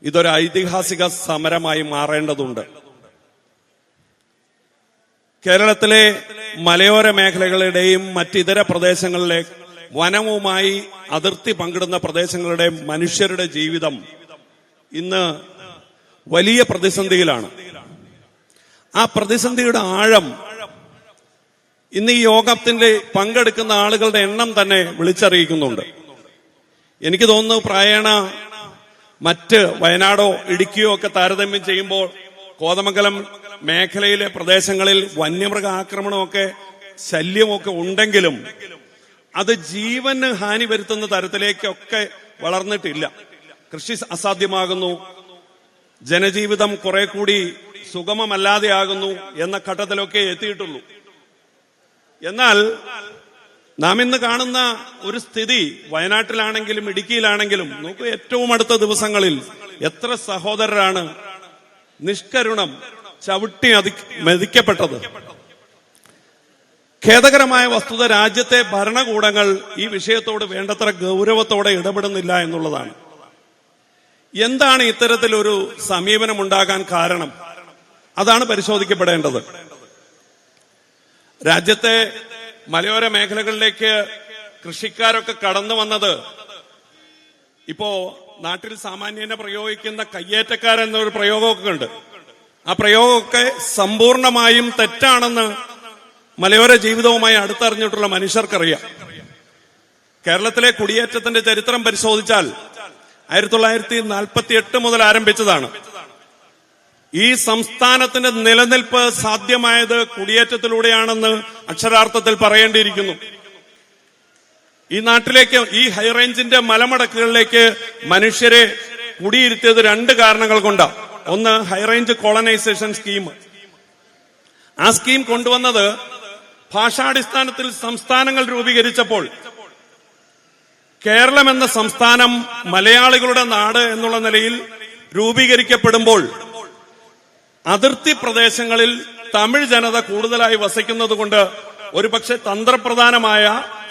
ഇതൊരു ഐതിഹാസിക സമരമായി മാറേണ്ടതുണ്ട്. കേരളത്തിലെ മലയോര മേഖലകളുടെയും മറ്റിതര പ്രദേശങ്ങളിലെ വനവുമായി അതിർത്തി പങ്കിടുന്ന പ്രദേശങ്ങളുടെ മനുഷ്യരുടെ ജീവിതം ഇന്ന് വലിയ പ്രതിസന്ധിയിലാണ്. ആ പ്രതിസന്ധിയുടെ ആഴം ഇന്ന് ഈ യോഗത്തിന്റെ പങ്കെടുക്കുന്ന ആളുകളുടെ എണ്ണം തന്നെ വിളിച്ചറിയിക്കുന്നുണ്ട്. എനിക്ക് തോന്നുന്നു പ്രായണ മറ്റ് വയനാടോ ഇടുക്കിയോ ഒക്കെ താരതമ്യം ചെയ്യുമ്പോൾ കോതമംഗലം മേഖലയിലെ പ്രദേശങ്ങളിൽ വന്യമൃഗ ആക്രമണമൊക്കെ ശല്യമൊക്കെ ഉണ്ടെങ്കിലും അത് ജീവന് ഹാനി വരുത്തുന്ന തരത്തിലേക്കൊക്കെ വളർന്നിട്ടില്ല. കൃഷി അസാധ്യമാകുന്നു, ജനജീവിതം കുറെ കൂടി സുഗമമല്ലാതെയാകുന്നു എന്ന ഘട്ടത്തിലൊക്കെ എത്തിയിട്ടുള്ളൂ. എന്നാൽ നാം ഇന്ന് കാണുന്ന ഒരു സ്ഥിതി വയനാട്ടിലാണെങ്കിലും ഇടുക്കിയിലാണെങ്കിലും നോക്കൂ, ഏറ്റവും അടുത്ത ദിവസങ്ങളിൽ എത്ര സഹോദരരാണ് നിഷ്കരുണം ചവിട്ടി മെതിക്കപ്പെട്ടത്. ഖേദകരമായ വസ്തുത രാജ്യത്തെ ഭരണകൂടങ്ങൾ ഈ വിഷയത്തോട് വേണ്ടത്ര ഗൗരവത്തോടെ ഇടപെടുന്നില്ല എന്നുള്ളതാണ്. എന്താണ് ഇത്തരത്തിലൊരു സമീപനം ഉണ്ടാകാൻ കാരണം? അതാണ് പരിശോധിക്കപ്പെടേണ്ടത്. രാജ്യത്തെ മലയോര മേഖലകളിലേക്ക് കൃഷിക്കാരൊക്കെ കടന്നു വന്നത് ഇപ്പോ നാട്ടിൽ സാമാന്യേന പ്രയോഗിക്കുന്ന കയ്യേറ്റക്കാരെന്നൊരു പ്രയോഗമൊക്കെ ഉണ്ട്. ആ പ്രയോഗമൊക്കെ സമ്പൂർണമായും തെറ്റാണെന്ന് മലയോര ജീവിതവുമായി അടുത്തറിഞ്ഞിട്ടുള്ള മനുഷ്യർക്കറിയാം. കേരളത്തിലെ കുടിയേറ്റത്തിന്റെ ചരിത്രം പരിശോധിച്ചാൽ 1948 മുതൽ ആരംഭിച്ചതാണ്. ഈ സംസ്ഥാനത്തിന്റെ നിലനിൽപ്പ് സാധ്യമായത് കുടിയേറ്റത്തിലൂടെയാണെന്ന് അക്ഷരാർത്ഥത്തിൽ പറയേണ്ടിയിരിക്കുന്നു. ഈ നാട്ടിലേക്ക്, ഈ ഹൈറേഞ്ചിന്റെ മലമടക്കുകളിലേക്ക് മനുഷ്യരെ കുടിയിരുത്തിയത് 2 കാരണങ്ങൾ കൊണ്ടാണ്. ഒന്ന്, ഹൈറേഞ്ച് കോളനൈസേഷൻ സ്കീം. ആ സ്കീം കൊണ്ടുവന്നത് ഭാഷാടിസ്ഥാനത്തിൽ സംസ്ഥാനങ്ങൾ രൂപീകരിച്ചപ്പോൾ കേരളം എന്ന സംസ്ഥാനം മലയാളികളുടെ നാട് എന്നുള്ള നിലയിൽ രൂപീകരിക്കപ്പെടുമ്പോൾ അതിർത്തി പ്രദേശങ്ങളിൽ തമിഴ് ജനത കൂടുതലായി വസിക്കുന്നതുകൊണ്ട് ഒരുപക്ഷെ തന്ത്രപ്രധാനമായ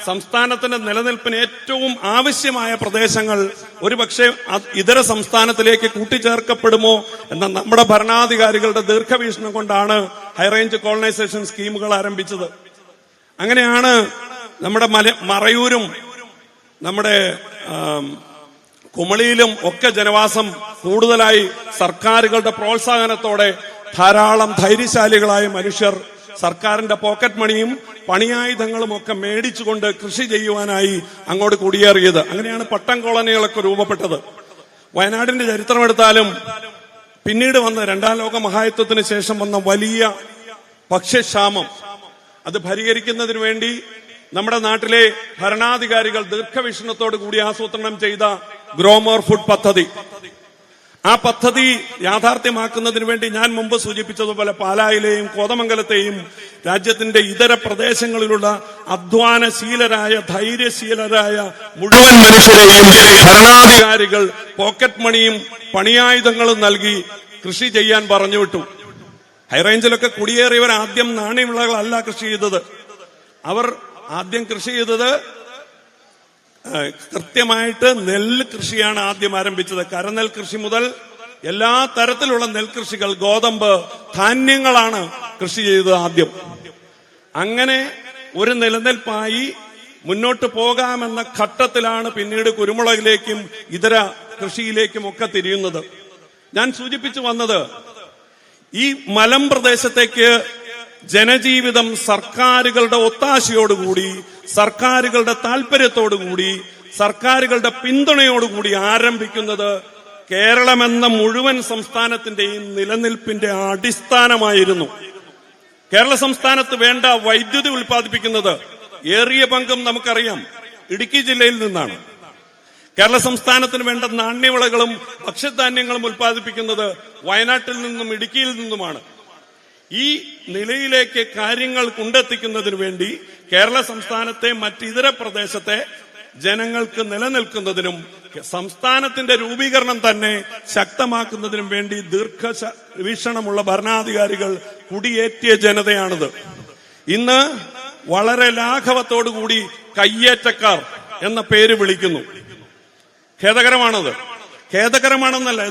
സംസ്ഥാനത്തിന്റെ നിലനിൽപ്പിന് ഏറ്റവും ആവശ്യമായ പ്രദേശങ്ങൾ ഒരുപക്ഷെ ഇതര സംസ്ഥാനത്തിലേക്ക് കൂട്ടിച്ചേർക്കപ്പെടുമോ എന്ന നമ്മുടെ ഭരണാധികാരികളുടെ ദീർഘവീക്ഷണം കൊണ്ടാണ് ഹൈറേഞ്ച് കോളനൈസേഷൻ സ്കീമുകൾ ആരംഭിച്ചത്. അങ്ങനെയാണ് നമ്മുടെ മറയൂരും നമ്മുടെ കുമളിയിലും ഒക്കെ ജനവാസം കൂടുതലായി സർക്കാരുകളുടെ പ്രോത്സാഹനത്തോടെ ധാരാളം ധൈര്യശാലികളായ മനുഷ്യർ സർക്കാരിന്റെ പോക്കറ്റ് മണിയും പണിയായുധങ്ങളും ഒക്കെ മേടിച്ചുകൊണ്ട് കൃഷി ചെയ്യുവാനായി അങ്ങോട്ട് കുടിയേറിയത്. അങ്ങനെയാണ് പട്ടം കോളനികളൊക്കെ രൂപപ്പെട്ടത്. വയനാടിന്റെ ചരിത്രമെടുത്താലും പിന്നീട് വന്ന 2ാം ലോക മഹായുദ്ധത്തിന് ശേഷം വന്ന വലിയ ഭക്ഷ്യക്ഷാമം അത് പരിഹരിക്കുന്നതിന് വേണ്ടി നമ്മുടെ നാട്ടിലെ ഭരണാധികാരികൾ ദീർഘവീക്ഷണത്തോടു കൂടി ആസൂത്രണം ചെയ്ത ഗ്രോമോർ ഫുഡ് പദ്ധതി, ആ പദ്ധതി യാഥാർത്ഥ്യമാക്കുന്നതിന് വേണ്ടി ഞാൻ മുമ്പ് സൂചിപ്പിച്ചതുപോലെ പാലായിലെയും കോതമംഗലത്തെയും രാജ്യത്തിന്റെ ഇതര പ്രദേശങ്ങളിലുള്ള അധ്വാനശീലരായ ധൈര്യശീലരായ മുഴുവൻ മനുഷ്യരെയും ഭരണാധികാരികൾ പോക്കറ്റ് മണിയും പണിയായുധങ്ങളും നൽകി കൃഷി ചെയ്യാൻ പറഞ്ഞുവിട്ടു. ഹൈറേഞ്ചിലൊക്കെ കുടിയേറിയവർ ആദ്യം നാണ്യവിളകളല്ല കൃഷി ചെയ്തത്. അവർ ആദ്യം കൃഷി ചെയ്തത് കൃത്യമായിട്ട് നെല്ല് കൃഷിയാണ് ആദ്യം ആരംഭിച്ചത്. കരനെൽ കൃഷി മുതൽ എല്ലാ തരത്തിലുള്ള നെൽകൃഷികൾ, ഗോതമ്പ്, ധാന്യങ്ങളാണ് കൃഷി ചെയ്തത് ആദ്യം. അങ്ങനെ ഒരു നിലനിൽപ്പായി മുന്നോട്ട് പോകാമെന്ന ഘട്ടത്തിലാണ് പിന്നീട് കുരുമുളകിലേക്കും ഇതര കൃഷിയിലേക്കും ഒക്കെ തിരിയുന്നത്. ഞാൻ സൂചിപ്പിച്ചു വന്നത്, ഈ മലമ്പ്രദേശത്തേക്ക് ജനജീവിതം സർക്കാരുകളുടെ ഒത്താശയോടുകൂടി, സർക്കാരുകളുടെ താല്പര്യത്തോടുകൂടി, സർക്കാരുകളുടെ പിന്തുണയോടുകൂടി ആരംഭിക്കുന്നത് കേരളമെന്ന മുഴുവൻ സംസ്ഥാനത്തിന്റെയും നിലനിൽപ്പിന്റെ അടിസ്ഥാനമായിരുന്നു. കേരള സംസ്ഥാനത്ത് വേണ്ട വൈദ്യുതി ഉൽപ്പാദിപ്പിക്കുന്നത് ഏറിയ പങ്കും നമുക്കറിയാം ഇടുക്കി ജില്ലയിൽ നിന്നാണ്. കേരള സംസ്ഥാനത്തിന് വേണ്ട നാണ്യവിളകളും ഭക്ഷ്യധാന്യങ്ങളും ഉൽപ്പാദിപ്പിക്കുന്നത് വയനാട്ടിൽ നിന്നും ഇടുക്കിയിൽ നിന്നുമാണ്. ഈ നിലയിലേക്ക് കാര്യങ്ങൾ കൊണ്ടെത്തിക്കുന്നതിന് വേണ്ടി കേരള സംസ്ഥാനത്തെ മറ്റിതര പ്രദേശത്തെ ജനങ്ങൾക്ക് നിലനിൽക്കുന്നതിനും സംസ്ഥാനത്തിന്റെ രൂപീകരണം തന്നെ ശക്തമാക്കുന്നതിനും വേണ്ടി ദീർഘവീക്ഷണമുള്ള ഭരണാധികാരികൾ കുടിയേറ്റിയ ജനതയാണിത്. ഇന്ന് വളരെ ലാഘവത്തോടുകൂടി കയ്യേറ്റക്കാർ എന്ന പേര് വിളിക്കുന്നു. ഖേദകരമാണത്. ഖേദകരമാണെന്നല്ല,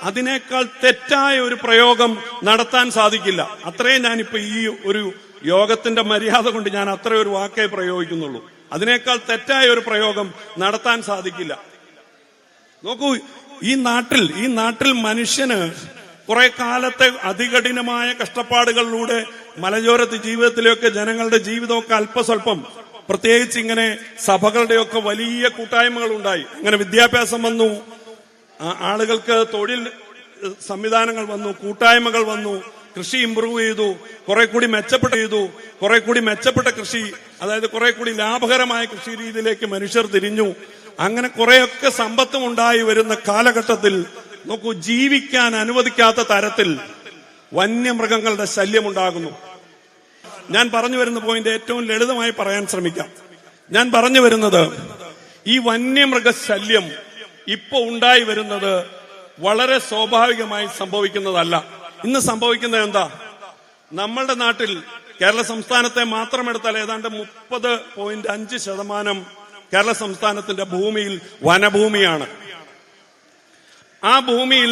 അതിനേക്കാൾ തെറ്റായ ഒരു പ്രയോഗം നടത്താൻ സാധിക്കില്ല. അത്രയും ഞാനിപ്പോ ഈ ഒരു യോഗത്തിന്റെ മര്യാദ കൊണ്ട് ഞാൻ അത്ര ഒരു വാക്കേ പ്രയോഗിക്കുന്നുള്ളൂ. അതിനേക്കാൾ തെറ്റായ ഒരു പ്രയോഗം നടത്താൻ സാധിക്കില്ല. നോക്കൂ, ഈ നാട്ടിൽ മനുഷ്യന് കുറെ കാലത്തെ അതികഠിനമായ കഷ്ടപ്പാടുകളിലൂടെ മലയോരത്ത് ജീവിതത്തിലൊക്കെ ജനങ്ങളുടെ ജീവിതമൊക്കെ അല്പസ്വല്പം, പ്രത്യേകിച്ച് ഇങ്ങനെ സഭകളുടെയൊക്കെ വലിയ കൂട്ടായ്മകൾ ഉണ്ടായി. അങ്ങനെ വിദ്യാഭ്യാസം വന്നു, ആളുകൾക്ക് തൊഴിൽ സംവിധാനങ്ങൾ വന്നു, കൂട്ടായ്മകൾ വന്നു, കൃഷി ഇംപ്രൂവ് ചെയ്തു, കുറെ കൂടി മെച്ചപ്പെട്ട കൃഷി, അതായത് കുറെ കൂടി ലാഭകരമായ കൃഷി രീതിയിലേക്ക് മനുഷ്യർ തിരിഞ്ഞു. അങ്ങനെ കുറെയൊക്കെ സമ്പത്തും ഉണ്ടായി വരുന്ന കാലഘട്ടത്തിൽ നോക്കൂ, ജീവിക്കാൻ അനുവദിക്കാത്ത തരത്തിൽ വന്യമൃഗങ്ങളുടെ ശല്യമുണ്ടാകുന്നു. ഞാൻ പറഞ്ഞു വരുന്ന പോയിന്റ് ഏറ്റവും ലളിതമായി പറയാൻ ശ്രമിക്കാം. ഞാൻ പറഞ്ഞു വരുന്നത്, ഈ വന്യമൃഗ ശല്യം ഇപ്പൊ ഉണ്ടായി വരുന്നത് വളരെ സ്വാഭാവികമായി സംഭവിക്കുന്നതല്ല. ഇന്ന് സംഭവിക്കുന്നത് എന്താ? നമ്മളുടെ നാട്ടിൽ കേരള സംസ്ഥാനത്തെ മാത്രം എടുത്താൽ ഏതാണ്ട് 30.5% കേരള സംസ്ഥാനത്തിന്റെ ഭൂമിയിൽ വനഭൂമിയാണ്. ആ ഭൂമിയിൽ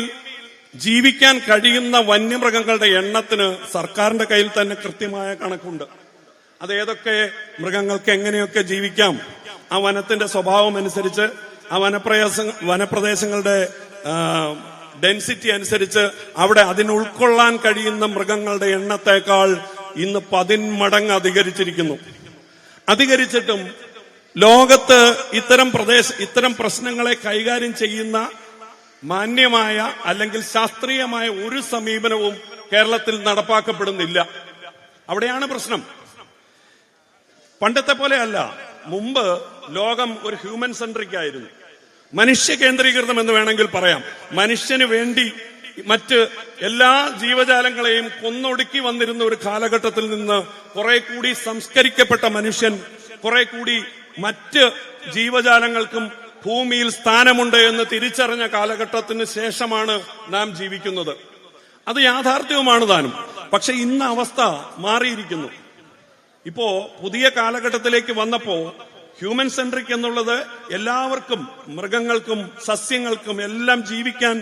ജീവിക്കാൻ കഴിയുന്ന വന്യമൃഗങ്ങളുടെ എണ്ണത്തിന് സർക്കാരിന്റെ കയ്യിൽ തന്നെ കൃത്യമായ കണക്കുണ്ട്. അതേതൊക്കെ മൃഗങ്ങൾക്ക് എങ്ങനെയൊക്കെ ജീവിക്കാം, ആ വനത്തിന്റെ സ്വഭാവം അനുസരിച്ച്, ആ വനപ്രദേശങ്ങളുടെ ഡെൻസിറ്റി അനുസരിച്ച് അവിടെ അതിന് ഉൾക്കൊള്ളാൻ കഴിയുന്ന മൃഗങ്ങളുടെ എണ്ണത്തെക്കാൾ ഇന്ന് 10 മടങ്ങ് അധികരിച്ചിട്ടും ലോകത്ത് ഇത്തരം പ്രശ്നങ്ങളെ കൈകാര്യം ചെയ്യുന്ന മാന്യമായ അല്ലെങ്കിൽ ശാസ്ത്രീയമായ ഒരു സമീപനവും കേരളത്തിൽ നടപ്പാക്കപ്പെടുന്നില്ല. അവിടെയാണ് പ്രശ്നം. പണ്ടത്തെ പോലെയല്ല. മുമ്പ് ലോകം ഒരു ഹ്യൂമൻ സെൻട്രിക് ആയിരുന്നു, മനുഷ്യ കേന്ദ്രീകൃതം എന്ന് വേണമെങ്കിൽ പറയാം. മനുഷ്യന് വേണ്ടി മറ്റ് എല്ലാ ജീവജാലങ്ങളെയും കൊന്നൊടുക്കി വന്നിരുന്ന ഒരു കാലഘട്ടത്തിൽ നിന്ന് കുറെ കൂടി സംസ്കരിക്കപ്പെട്ട മനുഷ്യൻ കുറെ കൂടി മറ്റ് ജീവജാലങ്ങൾക്കും ഭൂമിയിൽ സ്ഥാനമുണ്ട് എന്ന് തിരിച്ചറിഞ്ഞ കാലഘട്ടത്തിന് ശേഷമാണ് നാം ജീവിക്കുന്നത്. അത് യാഥാർത്ഥ്യവുമാണ് താനും. പക്ഷെ ഇന്ന് അവസ്ഥ മാറിയിരിക്കുന്നു. ഇപ്പോ പുതിയ കാലഘട്ടത്തിലേക്ക് വന്നപ്പോ ഹ്യൂമൻ സെൻട്രിക് എന്നുള്ളത് എല്ലാവർക്കും, മൃഗങ്ങൾക്കും സസ്യങ്ങൾക്കും എല്ലാം ജീവിക്കാൻ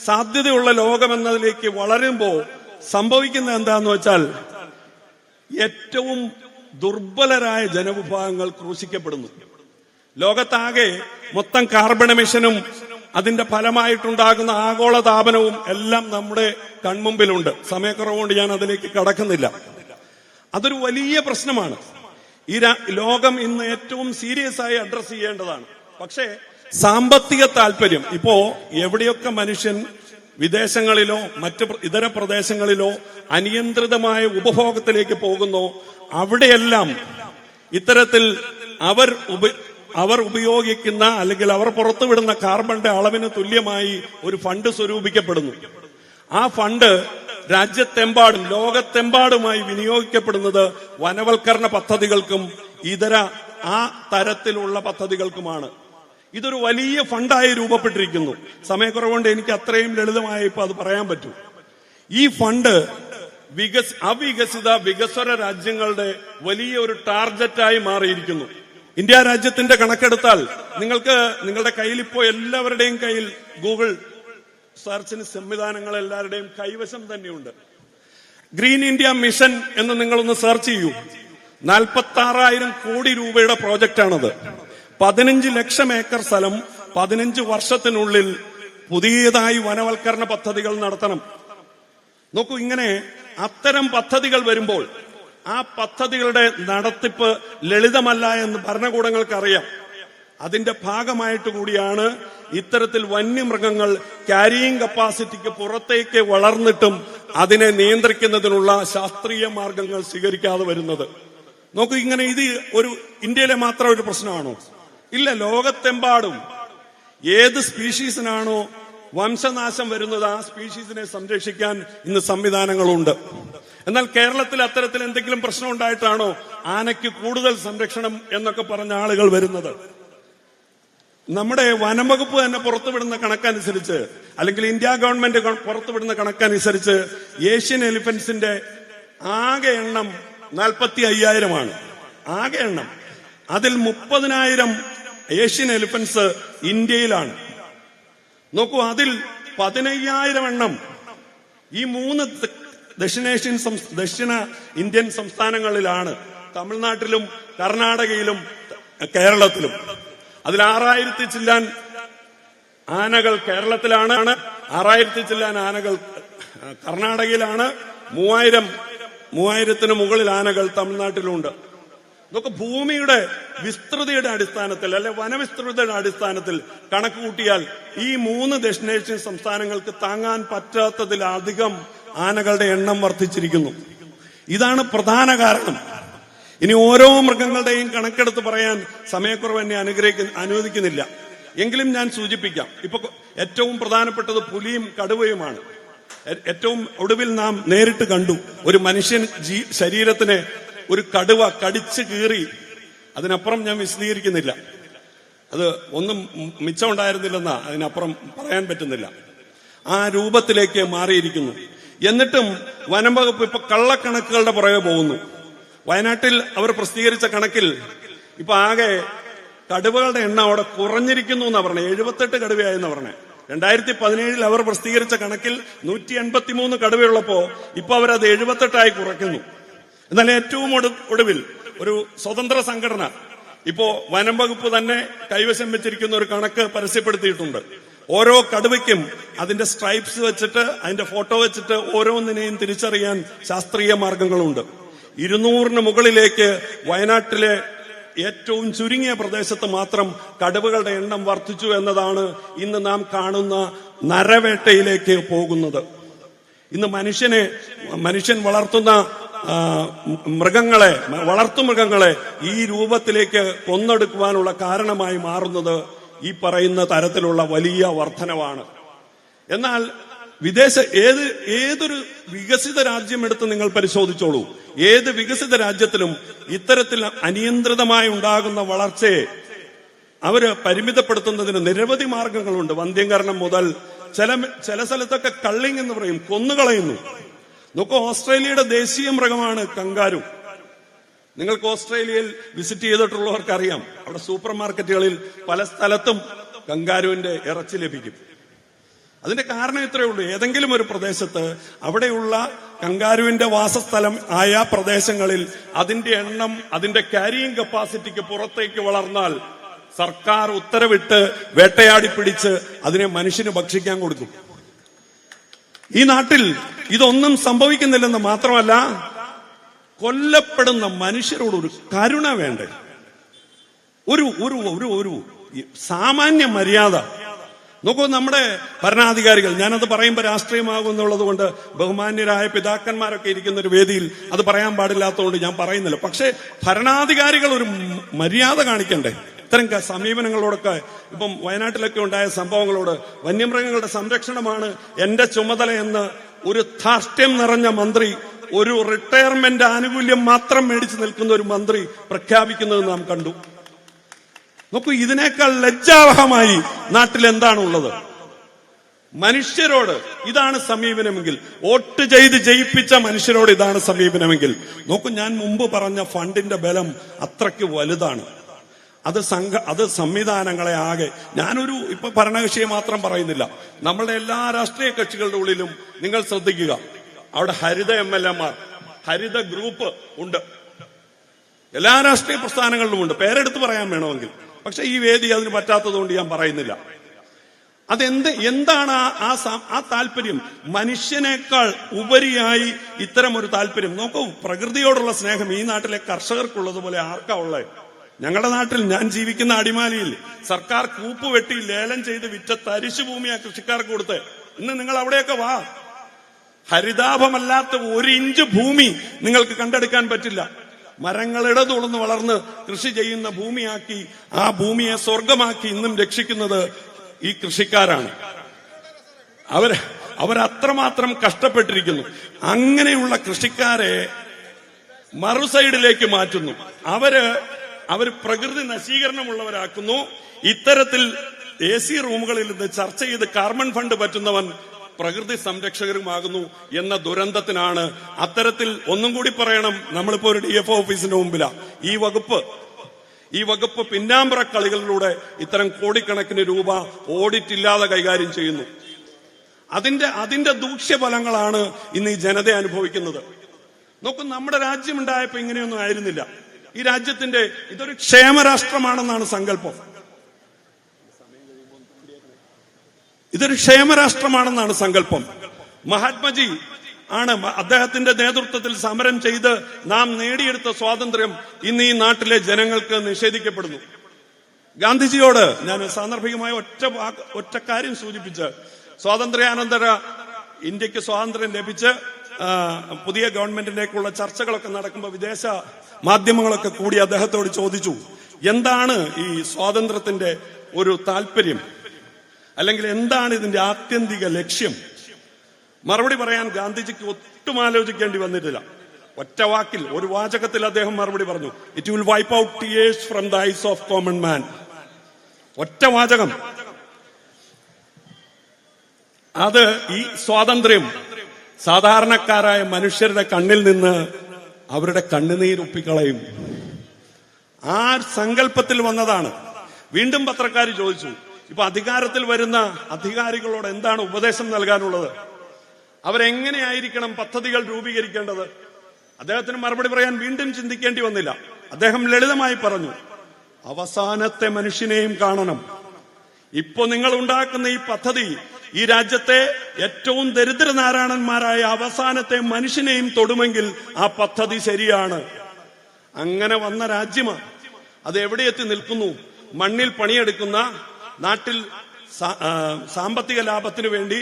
സാധ്യതയുള്ള ലോകമെന്നതിലേക്ക് വളരുമ്പോ സംഭവിക്കുന്നത് എന്താന്ന് വെച്ചാൽ, ഏറ്റവും ദുർബലരായ ജനവിഭാഗങ്ങൾ ക്രൂശിക്കപ്പെടുന്നു. ലോകത്താകെ മൊത്തം കാർബൺ എമിഷനും അതിന്റെ ഫലമായിട്ടുണ്ടാകുന്ന ആഗോളതാപനവും എല്ലാം നമ്മുടെ കൺമുമ്പിലുണ്ട്. സമയക്കുറവുകൊണ്ട് ഞാൻ അതിലേക്ക് കടക്കുന്നില്ല. അതൊരു വലിയ പ്രശ്നമാണ്. ഈ ലോകം ഇന്ന് ഏറ്റവും സീരിയസ് ആയി അഡ്രസ് ചെയ്യേണ്ടതാണ്. പക്ഷേ സാമ്പത്തിക താല്പര്യം, ഇപ്പോ എവിടെയൊക്കെ മനുഷ്യൻ വിദേശങ്ങളിലോ മറ്റ് ഇതര പ്രദേശങ്ങളിലോ അനിയന്ത്രിതമായ ഉപഭോഗത്തിലേക്ക് പോകുന്നു, അവിടെയെല്ലാം ഇത്തരത്തിൽ അവർ ഉപയോഗിക്കുന്ന അല്ലെങ്കിൽ അവർ പുറത്തുവിടുന്ന കാർബണിന്റെ അളവിന് തുല്യമായി ഒരു ഫണ്ട് സ്വരൂപിക്കപ്പെടുന്നു. ആ ഫണ്ട് രാജ്യത്തെമ്പാടും ലോകത്തെമ്പാടുമായി വിനിയോഗിക്കപ്പെടുന്നത് വനവൽക്കരണ പദ്ധതികൾക്കും ഇതര ആ തരത്തിലുള്ള പദ്ധതികൾക്കുമാണ്. ഇതൊരു വലിയ ഫണ്ടായി രൂപപ്പെട്ടിരിക്കുന്നു. സമയക്കുറവുകൊണ്ട് എനിക്ക് അത്രയും ലളിതമായി ഇപ്പൊ അത് പറയാൻ പറ്റൂ. ഈ ഫണ്ട് വികസ്വര രാജ്യങ്ങളുടെ വലിയ ഒരു ടാർഗറ്റായി മാറിയിരിക്കുന്നു. ഇന്ത്യ രാജ്യത്തിന്റെ കണക്കെടുത്താൽ നിങ്ങളുടെ കയ്യിൽ ഇപ്പോ എല്ലാവരുടെയും കയ്യിൽ ഗൂഗിൾ സെർച്ചിന് സംവിധാനങ്ങൾ എല്ലാവരുടെയും കൈവശം തന്നെയുണ്ട്. ഗ്രീൻ ഇന്ത്യ മിഷൻ എന്ന് നിങ്ങളൊന്ന് സെർച്ച് ചെയ്യൂ. 46,000 കോടി രൂപയുടെ പ്രോജക്റ്റാണത്. 15 ലക്ഷം ഏക്കർ സ്ഥലം 15 വർഷത്തിനുള്ളിൽ പുതിയതായി വനവൽക്കരണ പദ്ധതികൾ നടത്തണം. നോക്കൂ, ഇങ്ങനെ അത്തരം പദ്ധതികൾ വരുമ്പോൾ ആ പദ്ധതികളുടെ നടത്തിപ്പ് ലളിതമല്ല എന്ന് ഭരണകൂടങ്ങൾക്കറിയാം. അതിന്റെ ഭാഗമായിട്ട് കൂടിയാണ് ഇത്തരത്തിൽ വന്യമൃഗങ്ങൾ ക്യാരിയിങ് കപ്പാസിറ്റിക്ക് പുറത്തേക്ക് വളർന്നിട്ടും അതിനെ നിയന്ത്രിക്കുന്നതിനുള്ള ശാസ്ത്രീയ മാർഗങ്ങൾ സ്വീകരിക്കാതെ വരുന്നത്. നോക്കൂ, ഇങ്ങനെ ഇത് ഒരു ഇന്ത്യയിലെ മാത്രം ഒരു പ്രശ്നമാണോ? ഇല്ല. ലോകത്തെമ്പാടും ഏത് സ്പീഷീസിനാണോ വംശനാശം വരുന്നത് ആ സ്പീഷീസിനെ സംരക്ഷിക്കാൻ ഇന്ന് സംവിധാനങ്ങളുണ്ട്. എന്നാൽ കേരളത്തിൽ അത്തരത്തിൽ എന്തെങ്കിലും പ്രശ്നം ഉണ്ടായിട്ടാണോ ആനയ്ക്ക് കൂടുതൽ സംരക്ഷണം എന്നൊക്കെ പറഞ്ഞ ആളുകൾ വരുന്നത്? നമ്മുടെ വനംവകുപ്പ് തന്നെ പുറത്തുവിടുന്ന കണക്കനുസരിച്ച്, അല്ലെങ്കിൽ ഇന്ത്യ ഗവൺമെന്റ് പുറത്തുവിടുന്ന കണക്കനുസരിച്ച് ഏഷ്യൻ എലിഫന്റ്സിന്റെ ആകെ എണ്ണം 45,000 ആകെ എണ്ണം. അതിൽ 30,000 ഏഷ്യൻ എലിഫന്റ്സ് ഇന്ത്യയിലാണ്. നോക്കൂ, അതിൽ 15,000 എണ്ണം ഈ 3 ദക്ഷിണ ഇന്ത്യൻ സംസ്ഥാനങ്ങളിലാണ്, തമിഴ്നാട്ടിലും കർണാടകയിലും കേരളത്തിലും. അതിൽ 6,000 ചില്ലാൻ ആനകൾ കേരളത്തിലാണ്, 6,000 ചില്ലാൻ ആനകൾ കർണാടകയിലാണ്, 3,000-ന് മുകളിൽ ആനകൾ തമിഴ്നാട്ടിലുണ്ട്. ഇതൊക്കെ ഭൂമിയുടെ വിസ്തൃതിയുടെ അടിസ്ഥാനത്തിൽ, അല്ലെ വനവിസ്തൃതിയുടെ അടിസ്ഥാനത്തിൽ കണക്ക് കൂട്ടിയാൽ ഈ 3 ദക്ഷിണേഷ്യൻ സംസ്ഥാനങ്ങൾക്ക് താങ്ങാൻ പറ്റാത്തതിലധികം ആനകളുടെ എണ്ണം വർദ്ധിച്ചിരിക്കുന്നു. ഇതാണ് പ്രധാന കാരണം. ഇനി ഓരോ മൃഗങ്ങളുടെയും കണക്കെടുത്ത് പറയാൻ സമയക്കുറവ് എന്നെ അനുവദിക്കുന്നില്ല. എങ്കിലും ഞാൻ സൂചിപ്പിക്കാം. ഇപ്പൊ ഏറ്റവും പ്രധാനപ്പെട്ടത് പുലിയും കടുവയുമാണ്. ഏറ്റവും ഒടുവിൽ നാം നേരിട്ട് കണ്ടു ഒരു മനുഷ്യൻ ശരീരത്തിനെ ഒരു കടുവ കടിച്ചു കീറി. അതിനപ്പുറം ഞാൻ വിശദീകരിക്കുന്നില്ല, അത് ഒന്നും മിച്ചമുണ്ടായിരുന്നില്ലെന്നാ അതിനപ്പുറം പറയാൻ പറ്റുന്നില്ല. ആ രൂപത്തിലേക്ക് മാറിയിരിക്കുന്നു. എന്നിട്ടും വനം വകുപ്പ് ഇപ്പൊ കള്ളക്കണക്കുകളുടെ പുറകെ പോകുന്നു. വയനാട്ടിൽ അവർ പ്രസിദ്ധീകരിച്ച കണക്കിൽ ഇപ്പൊ ആകെ കടുവകളുടെ എണ്ണം അവിടെ കുറഞ്ഞിരിക്കുന്നു എന്നാ പറഞ്ഞത്. 78 കടുവയായെന്ന് പറഞ്ഞേ. 2017 അവർ പ്രസിദ്ധീകരിച്ച കണക്കിൽ 183 കടുവയുള്ളപ്പോ ഇപ്പൊ അവരത് 78 കുറയ്ക്കുന്നു. എന്നാൽ ഏറ്റവും ഒടുവിൽ ഒരു സ്വതന്ത്ര സംഘടന ഇപ്പോ വനം വകുപ്പ് തന്നെ കൈവശം വെച്ചിരിക്കുന്ന ഒരു കണക്ക് പരസ്യപ്പെടുത്തിയിട്ടുണ്ട്. ഓരോ കടുവയ്ക്കും അതിന്റെ സ്ട്രൈപ്സ് വെച്ചിട്ട്, അതിന്റെ ഫോട്ടോ വെച്ചിട്ട് ഓരോന്നിനെയും തിരിച്ചറിയാൻ ശാസ്ത്രീയ മാർഗങ്ങളുണ്ട്. 200-ന് മുകളിലേക്ക് വയനാട്ടിലെ ഏറ്റവും ചുരുങ്ങിയ പ്രദേശത്ത് മാത്രം കടുവകളുടെ എണ്ണം വർദ്ധിച്ചു എന്നതാണ് ഇന്ന് നാം കാണുന്ന നരവേട്ടയിലേക്ക് പോകുന്നത്. ഇന്ന് മനുഷ്യൻ വളർത്തുന്ന വളർത്തുമൃഗങ്ങളെ ഈ രൂപത്തിലേക്ക് കൊന്നെടുക്കുവാനുള്ള കാരണമായി മാറുന്നത് ഈ പറയുന്ന തരത്തിലുള്ള വലിയ വർധനവാണ്. എന്നാൽ ഏതൊരു വികസിത രാജ്യം എടുത്ത് നിങ്ങൾ പരിശോധിച്ചോളൂ. ഏത് വികസിത രാജ്യത്തിലും ഇത്തരത്തിൽ അനിയന്ത്രിതമായി ഉണ്ടാകുന്ന വളർച്ചയെ അവര് പരിമിതപ്പെടുത്തുന്നതിന് നിരവധി മാർഗങ്ങളുണ്ട്. വന്ധ്യംകരണം മുതൽ ചില സ്ഥലത്തൊക്കെ കള്ളിങ് എന്ന് പറയും, കൊന്നുകളയുന്നു. നോക്കൂ, ഓസ്ട്രേലിയയുടെ ദേശീയ മൃഗമാണ് കങ്കാരു. നിങ്ങൾക്ക് ഓസ്ട്രേലിയയിൽ വിസിറ്റ് ചെയ്തിട്ടുള്ളവർക്കറിയാം, അവിടെ സൂപ്പർ മാർക്കറ്റുകളിൽ പല സ്ഥലത്തും കങ്കാരുവിന്റെ ഇറച്ചി ലഭിക്കും. അതിന്റെ കാരണം ഇത്രയേ ഉള്ളൂ. ഏതെങ്കിലും ഒരു പ്രദേശത്ത് അവിടെയുള്ള കങ്കാരുവിന്റെ വാസസ്ഥലം ആയ പ്രദേശങ്ങളിൽ അതിന്റെ എണ്ണം അതിന്റെ ക്യാരിയിങ് കപ്പാസിറ്റിക്ക് പുറത്തേക്ക് വളർന്നാൽ സർക്കാർ ഉത്തരവിട്ട് വേട്ടയാടി പിടിച്ച് അതിനെ മനുഷ്യന് ഭക്ഷിക്കാൻ കൊടുക്കും. ഈ നാട്ടിൽ ഇതൊന്നും സംഭവിക്കുന്നില്ലെന്ന് മാത്രമല്ല, കൊല്ലപ്പെടുന്ന മനുഷ്യരോട് ഒരു കരുണ വേണ്ടേ? ഒരു സാമാന്യ മര്യാദ. നോക്കൂ, നമ്മുടെ ഭരണാധികാരികൾ, ഞാനത് പറയുമ്പോൾ രാഷ്ട്രീയമാകുന്നുള്ളത് കൊണ്ട് ബഹുമാന്യരായ പിതാക്കന്മാരൊക്കെ ഇരിക്കുന്ന ഒരു വേദിയിൽ അത് പറയാൻ പാടില്ലാത്തതുകൊണ്ട് ഞാൻ പറയുന്നില്ല. പക്ഷേ ഭരണാധികാരികൾ ഒരു മര്യാദ കാണിക്കണ്ടേ? ഇത്തരം സമീപനങ്ങളോടൊക്കെ ഇപ്പം വയനാട്ടിലൊക്കെ ഉണ്ടായ സംഭവങ്ങളോട് വന്യമൃഗങ്ങളുടെ സംരക്ഷണമാണ് എന്റെ ചുമതലയെന്ന് ഒരു ധാർഷ്ട്യം നിറഞ്ഞ മന്ത്രി, ഒരു റിട്ടയർമെന്റ് ആനുകൂല്യം മാത്രം മേടിച്ചു നിൽക്കുന്ന ഒരു മന്ത്രി പ്രഖ്യാപിക്കുന്നത് നാം കണ്ടു. നോക്കൂ, ഇതിനേക്കാൾ ലജ്ജാവഹമായി നാട്ടിൽ എന്താണുള്ളത്? മനുഷ്യരോട് ഇതാണ് സമീപനമെങ്കിൽ, വോട്ട് ചെയ്ത് ജയിപ്പിച്ച മനുഷ്യരോട് ഇതാണ് സമീപനമെങ്കിൽ, നോക്കൂ, ഞാൻ മുമ്പ് പറഞ്ഞ ഫണ്ടിന്റെ ബലം അത്രയ്ക്ക് വലുതാണ്. അത് സംവിധാനങ്ങളെ ആകെ, ഇപ്പൊ ഭരണകക്ഷിയെ മാത്രം പറയുന്നില്ല, നമ്മളുടെ എല്ലാ രാഷ്ട്രീയ കക്ഷികളുടെ ഉള്ളിലും നിങ്ങൾ ശ്രദ്ധിക്കുക, അവിടെ ഹരിത MLA-മാർ, ഹരിത ഗ്രൂപ്പ് ഉണ്ട്. എല്ലാ രാഷ്ട്രീയ പ്രസ്ഥാനങ്ങളിലും ഉണ്ട്, പേരെടുത്ത് പറയാൻ വേണമെങ്കിൽ. പക്ഷെ ഈ വേദി അതിന് പറ്റാത്തതുകൊണ്ട് ഞാൻ പറയുന്നില്ല. എന്താണ് ആ താല്പര്യം? മനുഷ്യനേക്കാൾ ഉപരിയായി ഇത്തരം ഒരു താല്പര്യം. നോക്കൂ, പ്രകൃതിയോടുള്ള സ്നേഹം ഈ നാട്ടിലെ കർഷകർക്കുള്ളതുപോലെ ആർക്കാ ഉള്ളത്? ഞങ്ങളുടെ നാട്ടിൽ, ഞാൻ ജീവിക്കുന്ന അടിമാലിയിൽ സർക്കാർ കൂപ്പ് വെട്ടി ലേലം ചെയ്ത് വിറ്റ തരിശു ഭൂമിയാ കൃഷിക്കാർക്ക് കൊടുത്ത്. ഇന്ന് നിങ്ങൾ അവിടെയൊക്കെ വാ, ഹരിതാഭമല്ലാത്ത 1 ഇഞ്ച് ഭൂമി നിങ്ങൾക്ക് കണ്ടെടുക്കാൻ പറ്റില്ല. മരങ്ങൾ ഇടതുളർന്ന് വളർന്ന് കൃഷി ചെയ്യുന്ന ഭൂമിയാക്കി, ആ ഭൂമിയെ സ്വർഗമാക്കി ഇന്നും രക്ഷിക്കുന്നത് ഈ കൃഷിക്കാരാണ്. അവരത്രമാത്രം കഷ്ടപ്പെട്ടിരിക്കുന്നു. അങ്ങനെയുള്ള കൃഷിക്കാരെ മറുസൈഡിലേക്ക് മാറ്റുന്നു. അവർ പ്രകൃതി നശീകരണമുള്ളവരാക്കുന്നു. ഇത്തരത്തിൽ AC റൂമുകളിൽ നിന്ന് ചർച്ച ചെയ്ത് കാർബൺ ഫണ്ട് പറ്റുന്നവൻ പ്രകൃതി സംരക്ഷകരുമാകുന്നു എന്ന ദുരന്തത്തിനാണ്. അത്തരത്തിൽ ഒന്നും കൂടി പറയണം, നമ്മളിപ്പോ ഒരു DFO ഓഫീസിന്റെ മുമ്പിലാ. ഈ വകുപ്പ് ഈ വകുപ്പ് പിന്നാമ്പറ കളികളിലൂടെ ഇത്തരം കോടിക്കണക്കിന് രൂപ ഓഡിറ്റ് ഇല്ലാതെ കൈകാര്യം ചെയ്യുന്നു. അതിന്റെ ദൂഷ്യഫലങ്ങളാണ് ഇന്ന് ഈ ജനത അനുഭവിക്കുന്നത്. നോക്കൂ, നമ്മുടെ രാജ്യമുണ്ടായപ്പോ ഇങ്ങനെയൊന്നും ആയിരുന്നില്ല. ഈ രാജ്യത്തിന്റെ ഇതൊരു ക്ഷേമരാഷ്ട്രമാണെന്നാണ് സങ്കല്പം. ഇതൊരു ക്ഷേമരാഷ്ട്രമാണെന്നാണ് സങ്കല്പം. മഹാത്മജി ആണ് അദ്ദേഹത്തിന്റെ നേതൃത്വത്തിൽ സമരം ചെയ്ത് നാം നേടിയെടുത്ത സ്വാതന്ത്ര്യം ഇന്ന് ഈ നാട്ടിലെ ജനങ്ങൾക്ക് നിഷേധിക്കപ്പെടുന്നു. ഗാന്ധിജിയോട് ഞാൻ സാന്ദർഭികമായ ഒറ്റ കാര്യം സൂചിപ്പിച്ച്, സ്വാതന്ത്ര്യാനന്തര ഇന്ത്യക്ക് സ്വാതന്ത്ര്യം ലഭിച്ച് പുതിയ ഗവൺമെന്റിലേക്കുള്ള ചർച്ചകളൊക്കെ നടക്കുമ്പോൾ വിദേശ മാധ്യമങ്ങളൊക്കെ കൂടി അദ്ദേഹത്തോട് ചോദിച്ചു, എന്താണ് ഈ സ്വാതന്ത്ര്യത്തിന്റെ ഒരു താല്പര്യം, അല്ലെങ്കിൽ എന്താണ് ഇതിന്റെ ആത്യന്തിക ലക്ഷ്യം? മറുപടി പറയാൻ ഗാന്ധിജിക്ക് ഒട്ടും ആലോചിക്കേണ്ടി വന്നിട്ടില്ല. ഒറ്റ വാക്കിൽ, ഒരു വാചകത്തിൽ അദ്ദേഹം മറുപടി പറഞ്ഞു, it will wipe out tears from the ice of common man. ഒറ്റ വാചകം. അത് ഈ സ്വാതന്ത്ര്യം സാധാരണക്കാരായ മനുഷ്യരുടെ കണ്ണിൽ നിന്ന് അവരുടെ കണ്ണുനീരൊപ്പിക്കളയും. ആ സങ്കല്പത്തിൽ വന്നതാണ്. വീണ്ടും പത്രക്കാർ ചോദിച്ചു, ഇപ്പൊ അധികാരത്തിൽ വരുന്ന അധികാരികളോട് എന്താണ് ഉപദേശം നൽകാനുള്ളത്? അവരെങ്ങനെയായിരിക്കണം പദ്ധതികൾ രൂപീകരിക്കേണ്ടത്? അദ്ദേഹത്തിന് മറുപടി പറയാൻ വീണ്ടും ചിന്തിക്കേണ്ടി വന്നില്ല. അദ്ദേഹം ലളിതമായി പറഞ്ഞു, അവസാനത്തെ മനുഷ്യനെയും കാണണം. ഇപ്പൊ നിങ്ങൾ ഉണ്ടാക്കുന്ന ഈ പദ്ധതി ഈ രാജ്യത്തെ ഏറ്റവും ദരിദ്രനാരായണന്മാരായ അവസാനത്തെ മനുഷ്യനെയും തൊടുമെങ്കിൽ ആ പദ്ധതി ശരിയാണ്. അങ്ങനെ വന്ന രാജ്യമാണ്. അത് എവിടെ എത്തി നിൽക്കുന്നു? മണ്ണിൽ പണിയെടുക്കുന്ന, നാട്ടിൽ സാമ്പത്തിക ലാഭത്തിനു വേണ്ടി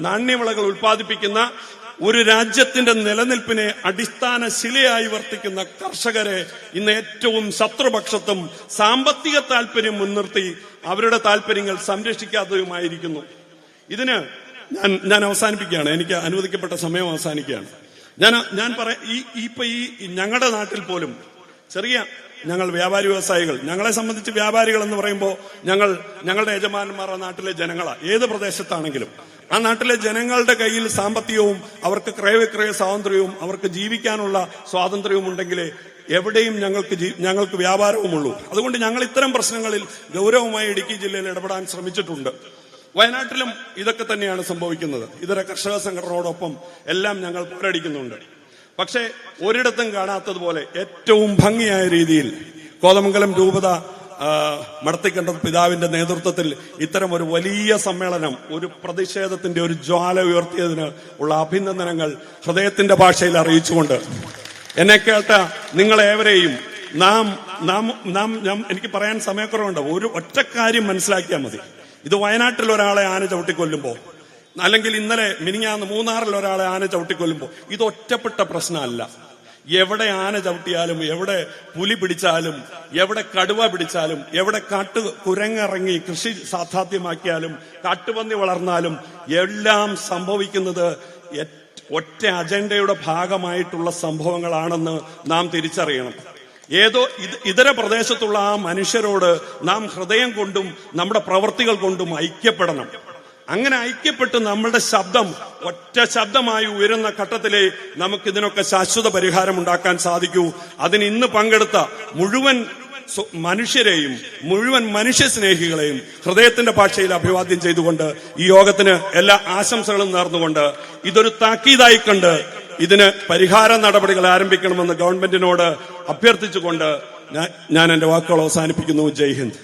നാണ്യവിളകൾ ഉൽപ്പാദിപ്പിക്കുന്ന ഒരു രാജ്യത്തിന്റെ നിലനിൽപ്പിനെ അടിസ്ഥാന ശിലയായി വർത്തിക്കുന്ന കർഷകരെ ഇന്ന് ഏറ്റവും ശത്രുപക്ഷത്തും സാമ്പത്തിക താല്പര്യം മുൻനിർത്തി അവരുടെ താല്പര്യങ്ങൾ സംരക്ഷിക്കാത്തതുമായിരിക്കുന്നു. ഇതിന് ഞാൻ അവസാനിപ്പിക്കുകയാണ്. എനിക്ക് അനുവദിക്കപ്പെട്ട സമയം അവസാനിക്കുകയാണ്. ഞാൻ ഇപ്പൊ ഈ ഞങ്ങളുടെ നാട്ടിൽ പോലും ഞങ്ങൾ വ്യാപാരി വ്യവസായികൾ, ഞങ്ങളെ സംബന്ധിച്ച് വ്യാപാരികൾ എന്ന് പറയുമ്പോൾ ഞങ്ങളുടെ യജമാനന്മാർ ആ നാട്ടിലെ ജനങ്ങളാണ്. ഏത് പ്രദേശത്താണെങ്കിലും ആ നാട്ടിലെ ജനങ്ങളുടെ കയ്യിൽ സാമ്പത്തികവും അവർക്ക് ക്രയവിക്രയ സ്വാതന്ത്ര്യവും അവർക്ക് ജീവിക്കാനുള്ള സ്വാതന്ത്ര്യവും ഉണ്ടെങ്കിലേ എവിടെയും ഞങ്ങൾക്ക് വ്യാപാരവുമുള്ളൂ. അതുകൊണ്ട് ഞങ്ങൾ ഇത്തരം പ്രശ്നങ്ങളിൽ ഗൗരവമായി ഇടുക്കി ജില്ലയിൽ ഇടപെടാൻ ശ്രമിച്ചിട്ടുണ്ട്. വയനാട്ടിലും ഇതൊക്കെ തന്നെയാണ് സംഭവിക്കുന്നത്. ഇതര കർഷക സംഘടനയോടൊപ്പം എല്ലാം ഞങ്ങൾ പോരടിക്കുന്നുണ്ട്. പക്ഷേ ഒരിടത്തും കാണാത്തതുപോലെ ഏറ്റവും ഭംഗിയായ രീതിയിൽ കോതമംഗലം രൂപത മടത്തിക്കണ്ട പിതാവിന്റെ നേതൃത്വത്തിൽ ഇത്തരം ഒരു വലിയ സമ്മേളനം, ഒരു പ്രതിഷേധത്തിന്റെ ഒരു ജ്വാല ഉയർത്തിയതിന് ഉള്ള അഭിനന്ദനങ്ങൾ ഹൃദയത്തിന്റെ ഭാഷയിൽ അറിയിച്ചുകൊണ്ട് എന്നെ കേട്ട നിങ്ങളേവരെയും എനിക്ക് പറയാൻ സമയക്കുറവുണ്ട്. ഒരു ഒറ്റ കാര്യം മനസ്സിലാക്കിയാൽ മതി. ഇത് വയനാട്ടിൽ ഒരാളെ ആന ചവിട്ടിക്കൊല്ലുമ്പോ, അല്ലെങ്കിൽ ഇന്നലെ മിനിഞ്ഞാന്ന് മൂന്നാറിൽ ഒരാളെ ആന ചവിട്ടിക്കൊല്ലുമ്പോ ഇത് ഒറ്റപ്പെട്ട പ്രശ്നമല്ല. എവിടെ ആന ചവിട്ടിയാലും, എവിടെ പുലി പിടിച്ചാലും, എവിടെ കടുവ പിടിച്ചാലും, എവിടെ കുരങ്ങിറങ്ങി കൃഷി സാധ്യമാക്കിയാലും, കാട്ടുപന്നി വളർന്നാലും എല്ലാം സംഭവിക്കുന്നത് ഒറ്റ അജണ്ടയുടെ ഭാഗമായിട്ടുള്ള സംഭവങ്ങളാണെന്ന് നാം തിരിച്ചറിയണം. ഇതര പ്രദേശത്തുള്ള ആ മനുഷ്യരോട് നാം ഹൃദയം കൊണ്ടും നമ്മുടെ പ്രവൃത്തികൾ കൊണ്ടും ഐക്യപ്പെടണം. അങ്ങനെ ഐക്യപ്പെട്ട് നമ്മളുടെ ശബ്ദം ഒറ്റ ശബ്ദമായി ഉയരുന്ന ഘട്ടത്തിലേ നമുക്കിതിനൊക്കെ ശാശ്വത പരിഹാരം ഉണ്ടാക്കാൻ സാധിക്കൂ. അതിന് ഇന്ന് പങ്കെടുത്ത മുഴുവൻ മനുഷ്യരെയും, മുഴുവൻ മനുഷ്യ സ്നേഹികളെയും ഹൃദയത്തിന്റെ ഭാഷയിൽ അഭിവാദ്യം ചെയ്തുകൊണ്ട് ഈ യോഗത്തിന് എല്ലാ ആശംസകളും നേർന്നുകൊണ്ട് ഇതൊരു താക്കീതായി കണ്ട് ഇതിന് പരിഹാര നടപടികൾ ആരംഭിക്കണമെന്ന് ഗവൺമെന്റിനോട് അഭ്യർത്ഥിച്ചുകൊണ്ട് ഞാൻ എന്റെ വാക്കുകൾ അവസാനിപ്പിക്കുന്നു. ജയ് ഹിന്ദ്.